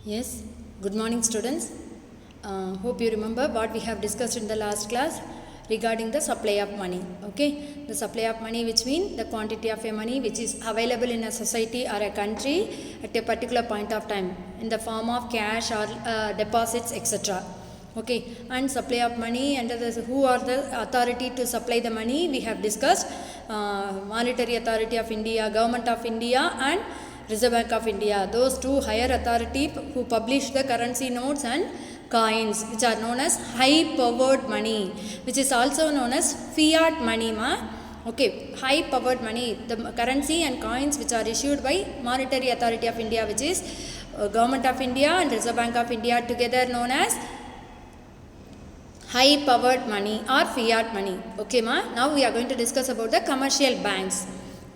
Yes, good morning students. Hope you remember what we have discussed in the last class regarding the supply of money. Okay, the supply of money, which means the quantity of a money which is available in a society or a country at a particular point of time in the form of cash or deposits, etc. Okay, and supply of money and who are the authority to supply the money we have discussed. Monetary Authority of India, Government of India, and Reserve Bank of India. Those two higher authority who publish the currency notes and coins, which are known as high powered money, which is also known as fiat money. Okay, high powered money, the currency and coins which are issued by Monetary Authority of India, which is Government of India and Reserve Bank of India together, known as high powered money or fiat money. Okay now we are going to discuss about the commercial banks.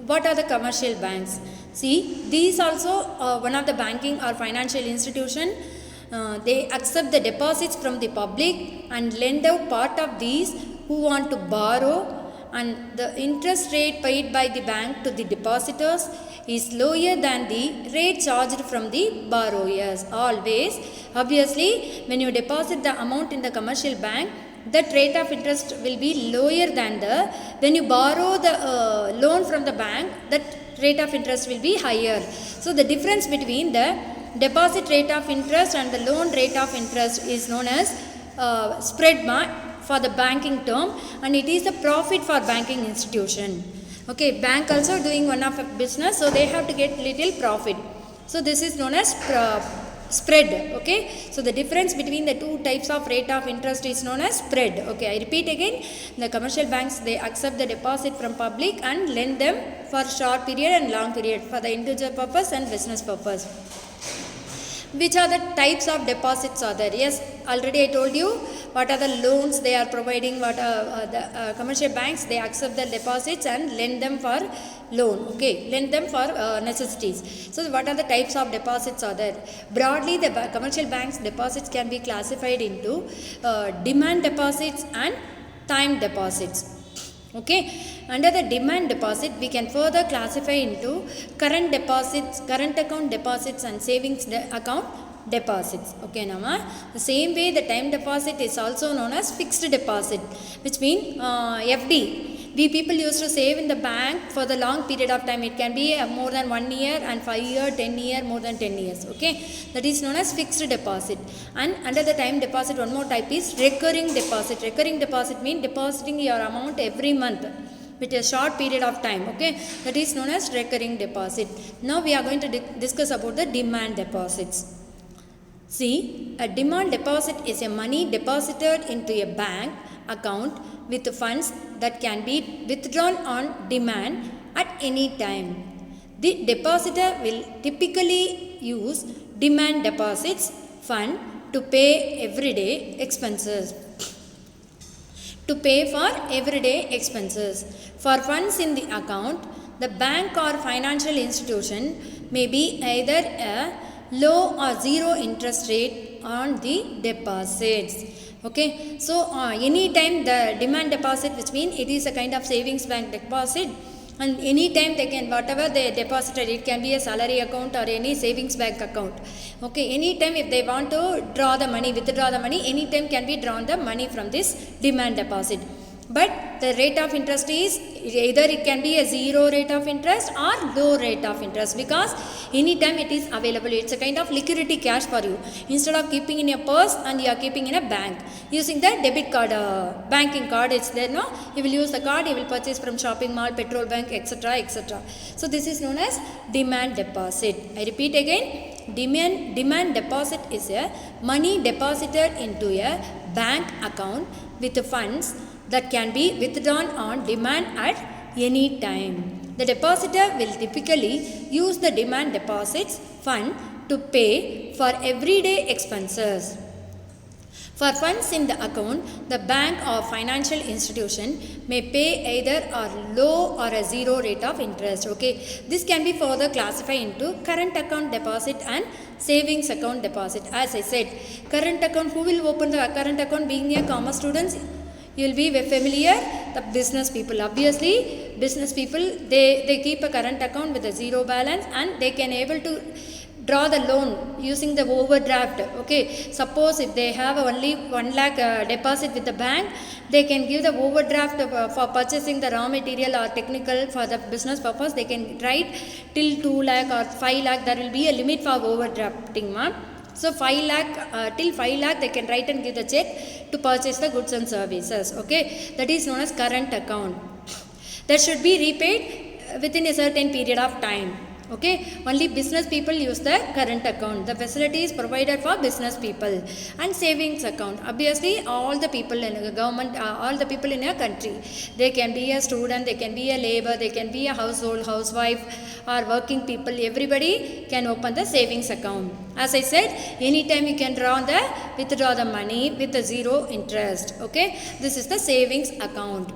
What are the commercial banks? See, these also one of the banking or financial institution. They accept the deposits from the public and lend out part of these who want to borrow, and the interest rate paid by the bank to the depositors is lower than the rate charged from the borrowers. Always, obviously, when you deposit the amount in the commercial bank, that rate of interest will be lower than the when you borrow the loan from the bank, that rate of interest will be higher. So the difference between the deposit rate of interest and the loan rate of interest is known as spread for the banking term, and it is the profit for banking institution. Okay, bank also doing one of a business, so they have to get little profit. So this is known as spread. Okay, so the difference between the two types of rate of interest is known as spread. Okay, I repeat again, the commercial banks, they accept the deposit from public and lend them for short period and long period for the individual purpose and business purpose. Which are the types of deposits are there? Yes, already I told you what are the loans they are providing. What are the commercial banks, they accept the deposits and lend them for loan. Okay, lend them for necessities. So what are the types of deposits are there? Broadly, the commercial banks deposits can be classified into demand deposits and time deposits. Okay, under the demand deposit, we can further classify into current deposits, current account deposits, and savings account deposits. Okay, now the same way the time deposit is also known as fixed deposit, which means FD. We people used to save in the bank for the long period of time. It can be more than 1 year and 5 year, 10 year, more than 10 years. Okay, that is known as fixed deposit. And under the time deposit, one more type is recurring deposit. Recurring deposit means depositing your amount every month with a short period of time. Okay, that is known as recurring deposit. Now we are going to discuss about the demand deposits. See, a demand deposit is a money deposited into a bank account with funds that can be withdrawn on demand at any time. The depositor will typically use demand deposits fund to pay everyday expenses. To pay for everyday expenses. For funds in the account, the bank or financial institution may be either a low or zero interest rate on the deposits. Okay, so anytime the demand deposit, which means it is a kind of savings bank deposit, and anytime they can, whatever they deposited, it can be a salary account or any savings bank account. Okay, anytime if they want to draw the money, withdraw the money, anytime can be drawn the money from this demand deposit. But the rate of interest is either it can be a zero rate of interest or low rate of interest, because anytime it is available. It's a kind of liquidity cash for you. Instead of keeping in your purse and you are keeping in a bank, using the debit card, banking card, it's there. No, you will use the card, you will purchase from shopping mall, petrol bank, etc., etc. So this is known as demand deposit. I repeat again, demand deposit is a money deposited into a bank account with funds that can be withdrawn on demand at any time. The depositor will typically use the demand deposits fund to pay for everyday expenses. For funds in the account, the bank or financial institution may pay either a low or a zero rate of interest. Okay, this can be further classified into current account deposit and savings account deposit. As I said, current account, who will open the current account? Being a commerce students, you will be familiar, the business people. Obviously, business people, they keep a current account with a zero balance, and they can able to draw the loan using the overdraft. Okay, suppose if they have only 1 lakh deposit with the bank, they can give the overdraft for purchasing the raw material or technical for the business purpose. They can write till 2 lakh or 5 lakh. There will be a limit for overdrafting, ma'am. So 5 lakh till 5 lakh they can write and give the check to purchase the goods and services. Okay, that is known as current account. That should be repaid within a certain period of time. Okay, only business people use the current account. The facility is provided for business people. And savings account, obviously all the people in the government, all the people in a country, they can be a student, they can be a labor, they can be a housewife or working people. Everybody can open the savings account. As I said, anytime you can withdraw the money with a zero interest. Okay, this is the savings account.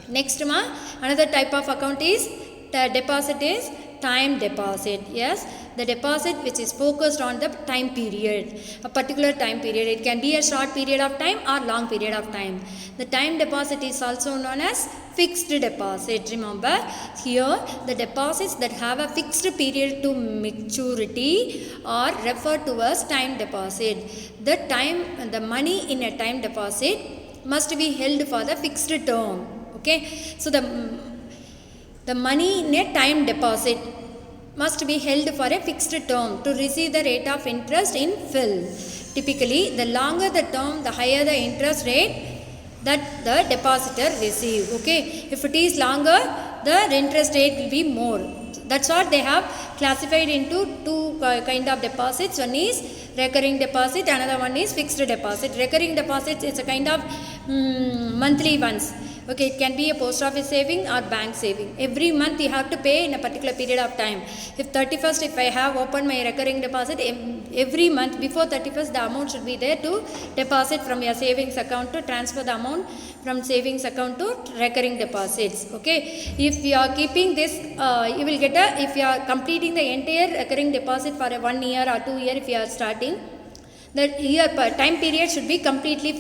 Next, another type of account is the deposit is time deposit. Yes, the deposit which is focused on the time period, a particular time period. It can be a short period of time or long period of time. The time deposit is also known as fixed deposit. Remember, here the deposits that have a fixed period to maturity are referred to as time deposit. The money in a time deposit must be held for the fixed term. Okay, so the money in a time deposit must be held for a fixed term to receive the rate of interest in full. Typically, the longer the term, the higher the interest rate that the depositor receive. Okay, if it is longer, the interest rate will be more. That's what they have classified into two kind of deposits. One is recurring deposit, another one is fixed deposit. Recurring deposit is a kind of monthly ones. Okay, it can be a post office saving or bank saving. Every month you have to pay in a particular period of time. If 31st, if I have opened my recurring deposit, every month before 31st, the amount should be there to deposit from your savings account to transfer the amount from savings account to recurring deposits. Okay, if you are keeping this, you will get if you are completing the entire recurring deposit for a 1 year or 2 year, if you are starting, that year time period should be completely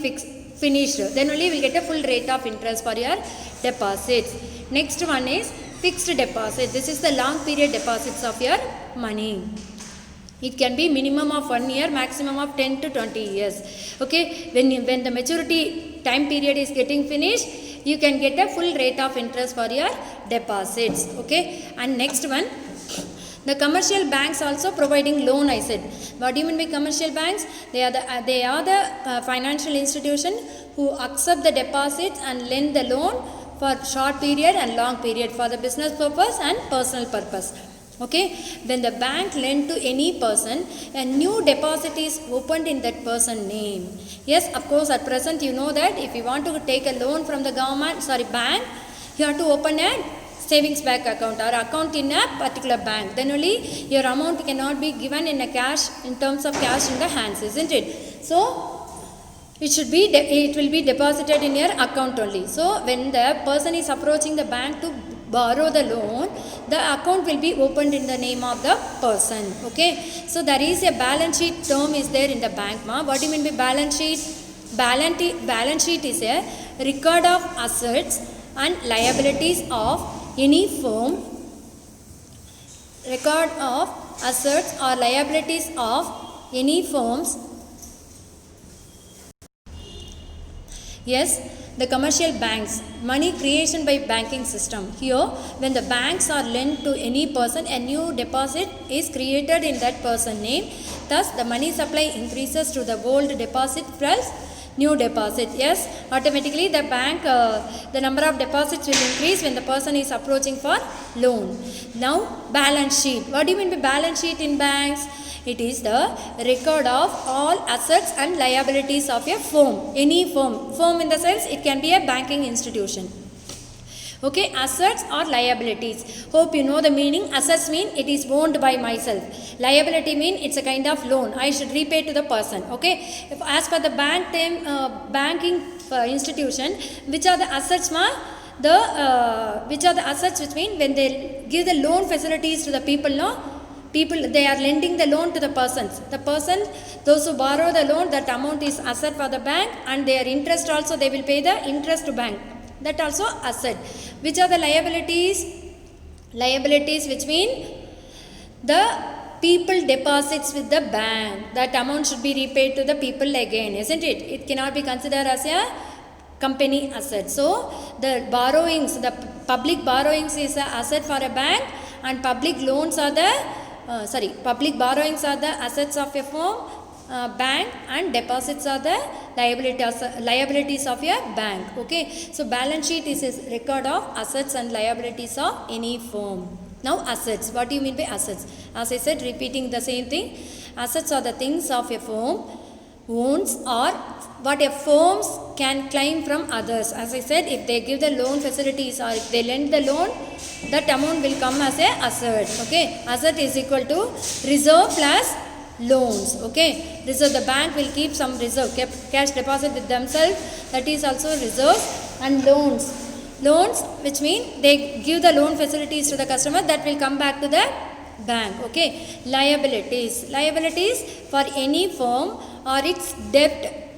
finished, then only you will get a full rate of interest for your deposits. Next one is fixed deposit. This is the long period deposits of your money. It can be minimum of 1 year, maximum of 10 to 20 years. Okay, when the maturity time period is getting finished, you can get a full rate of interest for your deposits. Okay, and next one, the commercial banks also providing loan. I said, what do you mean by commercial banks? They are the financial institution who accept the deposits and lend the loan for short period and long period for the business purpose and personal purpose. Okay, when the bank lend to any person, a new deposit is opened in that person's name. Yes, of course, at present you know that if you want to take a loan from the bank, you have to open a savings bank account or account in a particular bank. Then only your amount cannot be given in a cash, in terms of cash in the hands, isn't it? So it will be deposited in your account only. So when the person is approaching the bank to borrow the loan, the account will be opened in the name of the person. Okay, so there is a balance sheet term is there in the bank. What do you mean by balance sheet? Balance sheet is a record of assets and liabilities of any firm. Record of assets or liabilities of any firms. Yes, the commercial banks, money creation by banking system. Here, when the banks are lent to any person, a new deposit is created in that person's name. Thus, the money supply increases to the old deposit plus new deposit. Yes, automatically the bank, the number of deposits will increase when the person is approaching for loan. Now, balance sheet. What do you mean by balance sheet in banks? It is the record of all assets and liabilities of a firm. Any firm. Firm in the sense it can be a banking institution. Okay, assets or liabilities. Hope you know the meaning. Assets mean it is owned by myself. Liability mean it's a kind of loan. I should repay to the person. Okay, if as per the banking institution, which are the assets, which are the assets which mean when they give the loan facilities to the people, they are lending the loan to the persons. The person, those who borrow the loan, that amount is asset for the bank, and their interest also they will pay the interest to bank. That also asset. Which are the liabilities? Liabilities which mean the people deposits with the bank, that amount should be repaid to the people again, isn't it? It cannot be considered as a company asset. So the borrowings, the public borrowings is an asset for a bank, and public loans are the public borrowings are the assets of a firm, bank, and deposits are the liabilities of a bank. Okay, so balance sheet is a record of assets and liabilities of any firm. Now assets, what do you mean by assets? As I said, repeating the same thing, assets are the things of a firm owns or what a firms can claim from others. As I said, if they give the loan facilities or if they lend the loan, that amount will come as a asset. Okay, asset is equal to reserve plus loans. Okay, reserve, the bank will keep some reserve, cash deposit with themselves, that is also reserve. And loans, which mean they give the loan facilities to the customer, that will come back to the bank. Okay, liabilities for any firm or its debt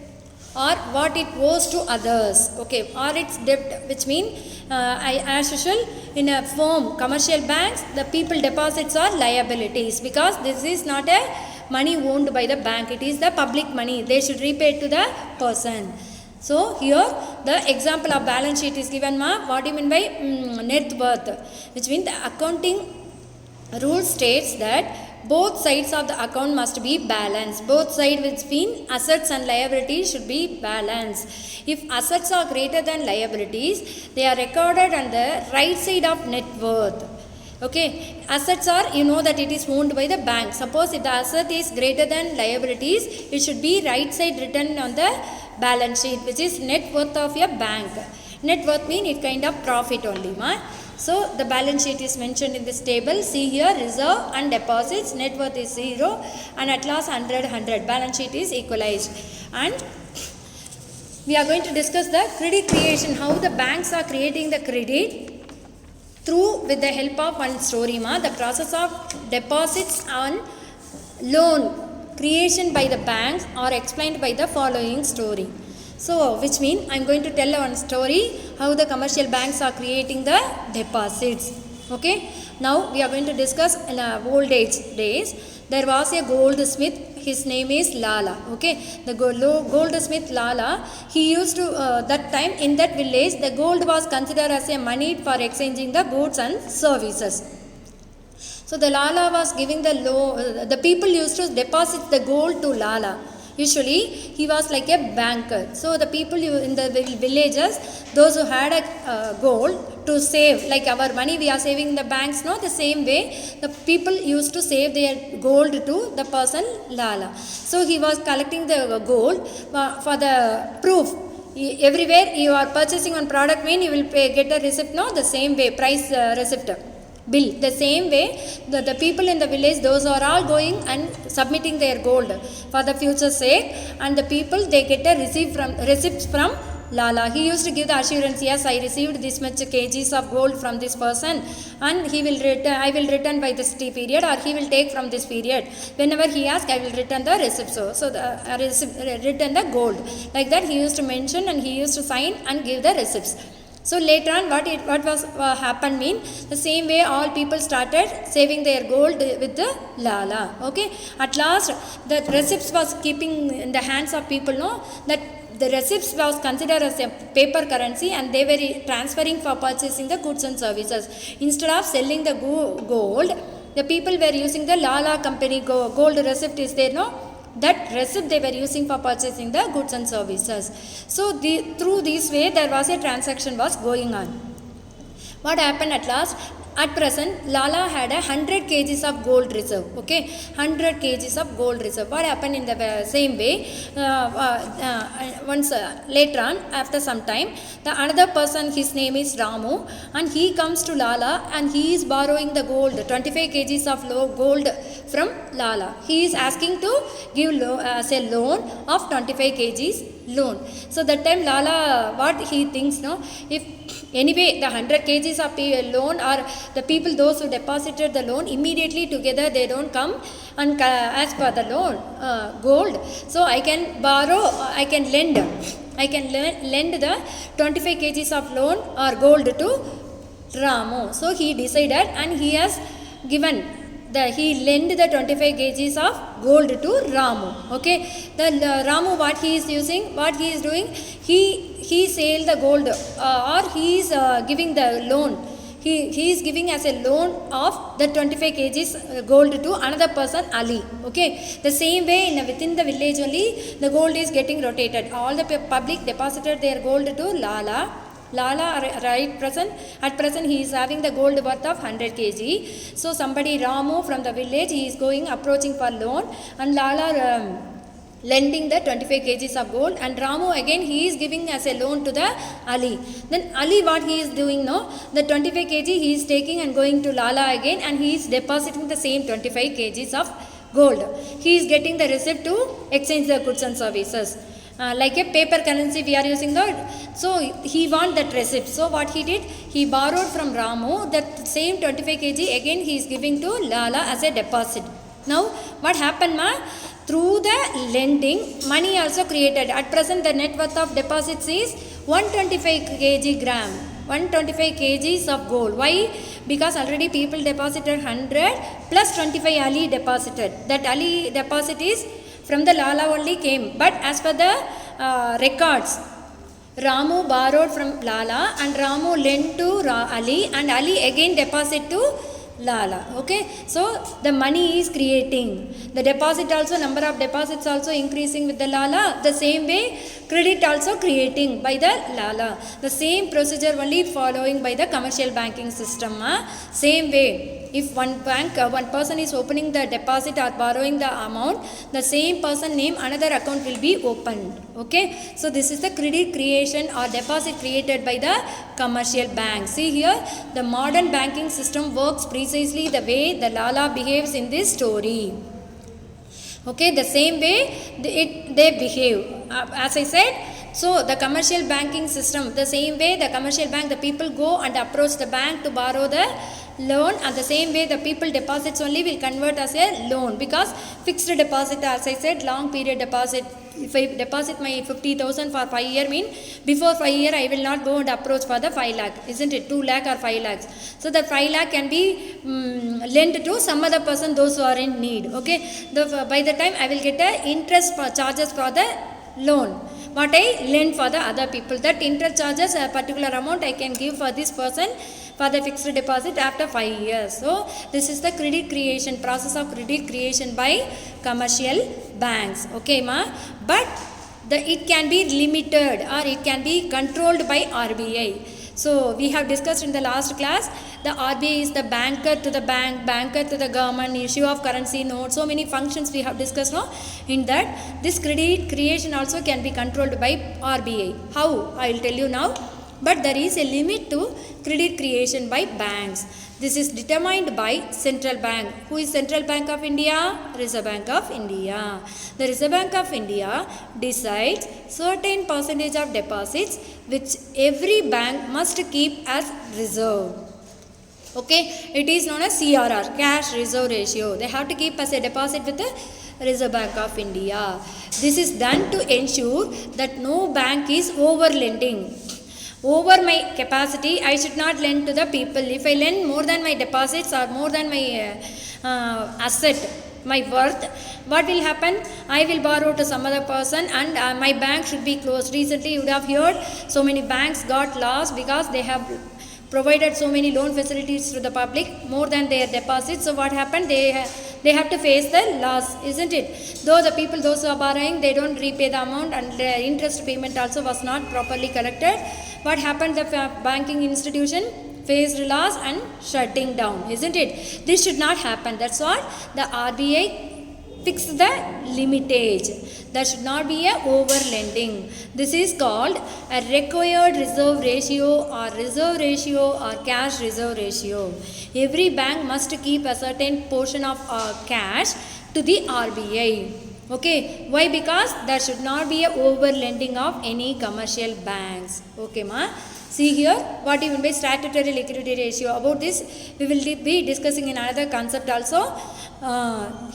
or what it owes to others. Okay, or its debt, which mean as usual in a firm, commercial banks, the people deposits are liabilities, because this is not a money owned by the bank, it is the public money, they should repay to the person. So here the example of balance sheet is given. What do you mean by net worth? Which means the accounting rule states that both sides of the account must be balanced. Both sides, which mean assets and liabilities, should be balanced. If assets are greater than liabilities, they are recorded on the right side of net worth. Okay, assets are, you know that it is owned by the bank. Suppose if the asset is greater than liabilities, it should be right side written on the balance sheet, which is net worth of your bank. Net worth mean it kind of profit only. So the balance sheet is mentioned in this table. See here, reserve and deposits, net worth is 0, and at last 100. Balance sheet is equalized. And we are going to discuss the credit creation, how the banks are creating the credit through with the help of one story. The process of deposits and loan creation by the banks are explained by the following story. So, which mean I am going to tell one story how the commercial banks are creating the deposits. Okay. Now we are going to discuss in old age days. There was a goldsmith. His name is Lala. Okay. The goldsmith Lala. He used to that time in that village, the gold was considered as a money for exchanging the goods and services. So the Lala was giving the loan. The people used to deposit the gold to Lala. Usually he was like a banker. So the people in the villages, those who had a gold to save, like our money we are saving in the banks, no, the same way the people used to save their gold to the person Lala. So he was collecting the gold for the proof. Everywhere you are purchasing one product, mean you will get a receipt, no, the same way, price receipt, bill. The same way the people in the village, those are all going and submitting their gold for the future sake, and the people they get a receipts from Lala. He used to give the assurance, yes, I received this much kgs of gold from this person, and he will return, I will return by this period, or he will take from this period. Whenever he asks, I will return the receipt. So the return the gold. Like that he used to mention, and he used to sign and give the receipts. So later on, what was happened mean, the same way all people started saving their gold with the Lala. Okay. At last, the receipts was keeping in the hands of people. No, that the receipts was considered as a paper currency, and they were transferring for purchasing the goods and services. Instead of selling the gold, the people were using the Lala company gold receipt is there. No. That receipt they were using for purchasing the goods and services. So through this way there was a transaction was going on. What happened at last? At present, Lala had 100 kgs of gold reserve. Okay, 100 kgs of gold reserve. What happened in the same way? Once later on, after some time, the another person, his name is Ramu, and he comes to Lala, and he is borrowing the gold, 25 kgs of gold from Lala. He is asking to give as a loan of 25 kgs loan. So that time Lala, what he thinks, no, if anyway the 100 kgs of loan, or the people those who deposited the loan immediately together, they don't come and ask for the loan gold. So I can borrow, I can lend the 25 kgs of loan or gold to Ramu. So he decided, and he has given he lent the 25 kgs of gold to Ramu. Okay, the Ramu, what he is using, what he is doing, he sell the gold or he is giving the loan. He is giving as a loan of the 25 kgs gold to another person, Ali. Okay, the same way within the village only the gold is getting rotated. All the public deposited their gold to Lala. At present he is having the gold worth of 100 kg. So somebody, Ramu from the village, he is approaching for loan, and Lala lending the 25 kgs of gold, and Ramu again he is giving as a loan to the Ali. Then Ali, what he is doing now, the 25 kg he is taking and going to Lala again, and he is depositing the same 25 kgs of gold. He is getting the receipt to exchange the goods and services. Like a paper currency we are using that. So he want that receipt. So what he did, he borrowed from Ramu that same 25 kg again he is giving to Lala as a deposit. Now what happened, ma? Through the lending, money also created. At present the net worth of deposits is 125 kgs of gold. Why? Because already people deposited 100 plus 25 Ali deposited. That Ali deposit is from the Lala only came, but as per the records, Ramu borrowed from Lala and Ramu lent to Ali, and Ali again deposit to Lala. Okay, so the money is creating. The deposit also, number of deposits also increasing with the Lala. The same way credit also creating by the Lala. The same procedure only following by the commercial banking system. Same way, if one person is opening the deposit or borrowing the amount, the same person name another account will be opened. Okay, so this is the credit creation or deposit created by the commercial bank. See here, the modern banking system works precisely the way the Lala behaves in this story. Okay, the same way they behave. As I said, so the commercial banking system, the same way the commercial bank, the people go and approach the bank to borrow the loan, and the same way the people deposits only will convert as a loan, because fixed deposit, as I said, long period deposit. If I deposit my 50,000 for 5 year, mean before 5 year I will not go and approach for the 5 lakh, isn't it? 2 lakh or 5 lakhs. So the 5 lakh can be lent to some other person, those who are in need. Okay, by the time I will get a interest charges for the loan what I lend for the other people. That interest charges a particular amount I can give for this person for the fixed deposit after 5 years. So this is the credit creation, process of credit creation by commercial banks. Okay, ma? But it can be limited or it can be controlled by RBI. So we have discussed in the last class, the RBI is the banker to the bank, banker to the government, issue of currency notes, so many functions we have discussed now. In that, this credit creation also can be controlled by RBI. How? I will tell you now. But there is a limit to credit creation by banks. This is determined by central bank. Who is Central Bank of India? Reserve Bank of India. The Reserve Bank of India decides certain percentage of deposits which every bank must keep as reserve. Okay, it is known as CRR, cash reserve ratio. They have to keep as a deposit with the Reserve Bank of India. This is done to ensure that no bank is over lending. Over my capacity, I should not lend to the people. If I lend more than my deposits or more than my asset, my worth, what will happen? I will borrow to some other person, and my bank should be closed. Recently you would have heard so many banks got lost because they have provided so many loan facilities to the public more than their deposits. So what happened? They have to face the loss, isn't it? Though the people, those who are borrowing, they don't repay the amount, and the interest payment also was not properly collected. What happened? The banking institution faced loss and shutting down, isn't it? This should not happen. That's what the RBI fixed the limitage. There should not be a over lending. This is called a required reserve ratio or cash reserve ratio. Every bank must keep a certain portion of cash to the RBI. Okay, why? Because there should not be a over lending of any commercial banks. Okay, ma? See here, what do you mean by statutory liquidity ratio? About this, we will be discussing in another concept also.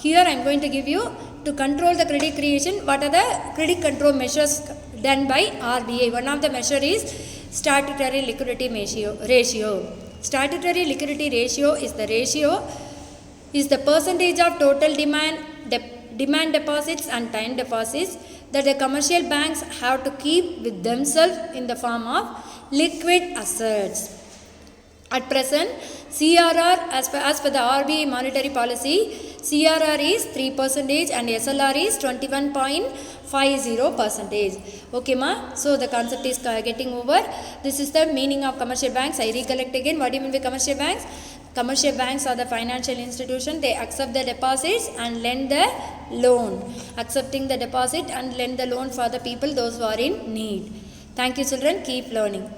Here I am going to give you, to control the credit creation, what are the credit control measures done by RBI. One of the measure is statutory liquidity ratio. Statutory liquidity ratio is the ratio is the percentage of total demand deposits and time deposits that the commercial banks have to keep with themselves in the form of liquid assets. At present, CRR as per the RBI monetary policy, CRR is 3% and SLR is 21.50%. Okay ma? So the concept is getting over. This is the meaning of commercial banks. I recollect again. What do you mean by commercial banks? Commercial banks are the financial institution. They accept the deposits and lend the loan. Accepting the deposit and lend the loan for the people, those who are in need. Thank you children. Keep learning.